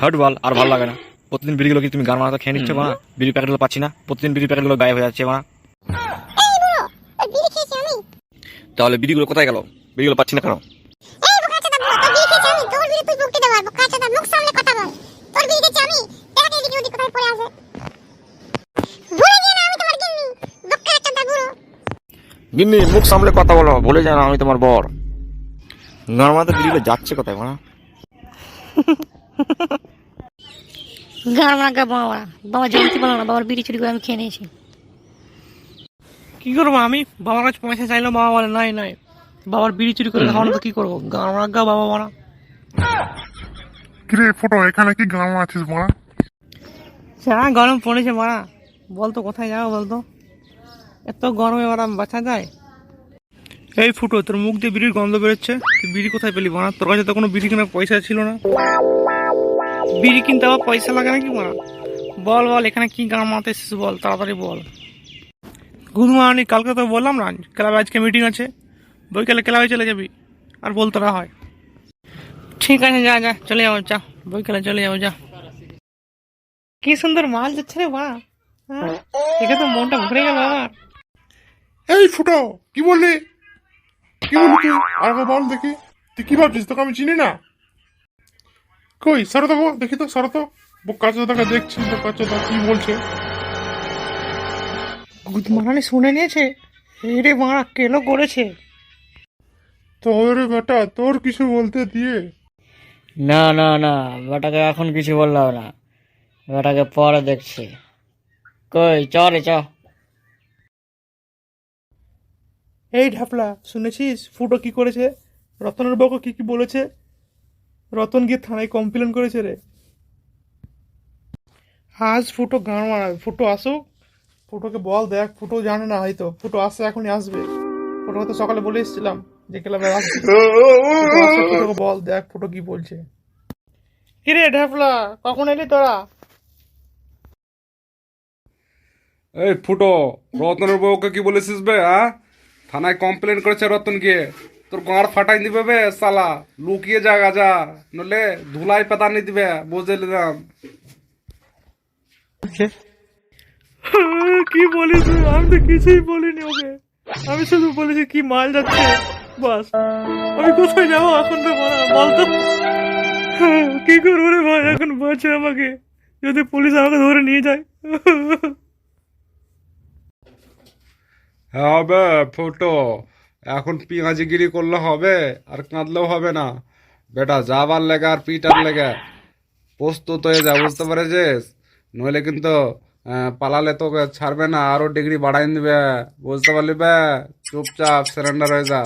Hot বল, আর ভালো লাগে না। প্রতিদিন বিড়িগুলো কি তুমি গান মারাতে খেয়ে নিচ্ছ বানা? বিড়ি প্যাকেটগুলো পাচ্ছি না, প্রতিদিন বিড়ি প্যাকেটগুলো গায়েব হয়ে যাচ্ছে বানা। এই বুড়ো, তোর বিড়ি খেয়েছি আমি। তাহলে বিড়িগুলো কোথায় গেল? বিড়িগুলো পাচ্ছি না কেন? এই বোকাচোদা বুড়ো, তোর বিড়ি খেয়েছি আমি, তোর বিড়ি তুই বুকতে দেবো। আর বোকাচোদা, মুখ সামলে কথা বল। তোর বিড়ি খেয়েছি আমি, দেখ এদিকে ওদিকে কোথায় পড়ে আছে। ভুলে গিয়ে না আমি তোমার গিন্নি, বোকাচোদা বুড়ো। গিন্নি, মুখ সামলে কথা বলো, বলে যা না আমি তোমার বর। গান মারাতে বিড়িগুলো যাচ্ছে কোথায় বানা? গান মারা বাবা, বাবা জানতে পারলো না বাবার বিড়ি চুরি করে আমি খেয়ে নিয়েছি। কি করবো আমি? বাবার কাছে পয়সা চাইলো, বাবা বলে নাই নাই। বাবার বিড়ি চুরি করে খাওয়ানো তো কি করবো? গান মারা বাবা মারা। কিরে ফুটো, এখানে কি গান আছিস মারা? যা গরম পড়েছে মারা, বলতো কোথায় যাবো বলতো? এত গরমে মারা বাঁচা যায়? এই ফুটো, তোর মুখ দিয়ে বিড়ির গন্ধ বেরোচ্ছে, তুই বিড়ি কোথায় পেলি মারা? তোর কাছে তো কোনো বিড়ি কেনার পয়সা ছিল না। বিড়ি কিনতে আবার পয়সা লাগে নাকি মারা? বল বল, এখানে কি গান মারতে এসেছিস বল, তাড়াতাড়ি বল। গুড মর্নিং, কালকে তো বললাম না ক্লাবে আজকে মিটিং আছে, বৈকালে ক্লাবে চলে যাবি। আর বলতে না হয়। ঠিক আছে, যা যা চলে যাবো, যা বৈকালে চলে যাবো, যা। কি সুন্দর মাল যাচ্ছে রে মা, দেখে তো মনটা ভরে গেল আমার। এই ফুটো, কি বললি? কি বললি তুই? আর একবার বল দেখি। তুই কি ভাবছিস? তোকে আমি চিনি না। কই সরো তো গো, দেখি তো, সরো তো। বোকাচোদাকে দেখছি, বোকাচোদা কি বলছে। গুদ মারানি শুনে নিয়েছে, রে মারা কেলো করেছে। তোর বেটা, তোর কিছু বলতে দিয়ে। না না না, বেটাকে এখন কিছু বললাম না, বেটাকে পরে দেখছি। কই চ রে চ। এই ঢাপলা, শুনেছিস ফুটো কি করেছে? রতনের বউকে কি কি বলেছে? রতন গিয়ে থানায় কমপ্লেন করেছে রে। আজ ফুটো গান মারাবে, ফুটো আসুক, ফুটোকে বল। দেখ ফুটো জানে না হয়তো, ফুটো আসছে, এখনই আসবে। ফুটো তো সকালে বলে এসেছিলাম যে ক্লাবে আসবে। ফুটো আসছে, ফুটোকে বল, দেখ ফুটো কি বলছে। কিরে ঢাপলা, কখন এলি তোরা? এই ফুটো, রতনের বউকে কি বলেছিস বে? থানায় কমপ্লেন করেছে রতন গিয়ে, তোর গাঁড় ফাটাই দিবে বে সালা। লুকিয়ে যা গাজা, নলে ধুলাই পাতানি দিবে, বুঝে নিলাম। কি বলিস? আমি তো কিছুই বলিনি ওকে, আমি শুধু বলেছি কি মাল যাচ্ছে, বাস। আমি কোথায় যাবো এখন রে মারা, বলতো কি করবো রে ভাই? এখন বাঁচে আমাকে, যদি পুলিশ আমাকে ধরে নিয়ে যায়। হ্যাঁ বে ফুটো, এখন পেঁয়াজিগিরি করলে হবে আর কাঁদলেও হবে না। বেটা যাবার লেগে আর পিটার লেগে প্রস্তুত হয়ে যা, বুঝতে পেরেছিস? নইলে কিন্তু পালালে তোকে ছাড়বে না, আরো ডিগ্রি বাড়াই দিবে, বুঝতে পারলি বে? চুপচাপ সারেন্ডার হয়ে যা।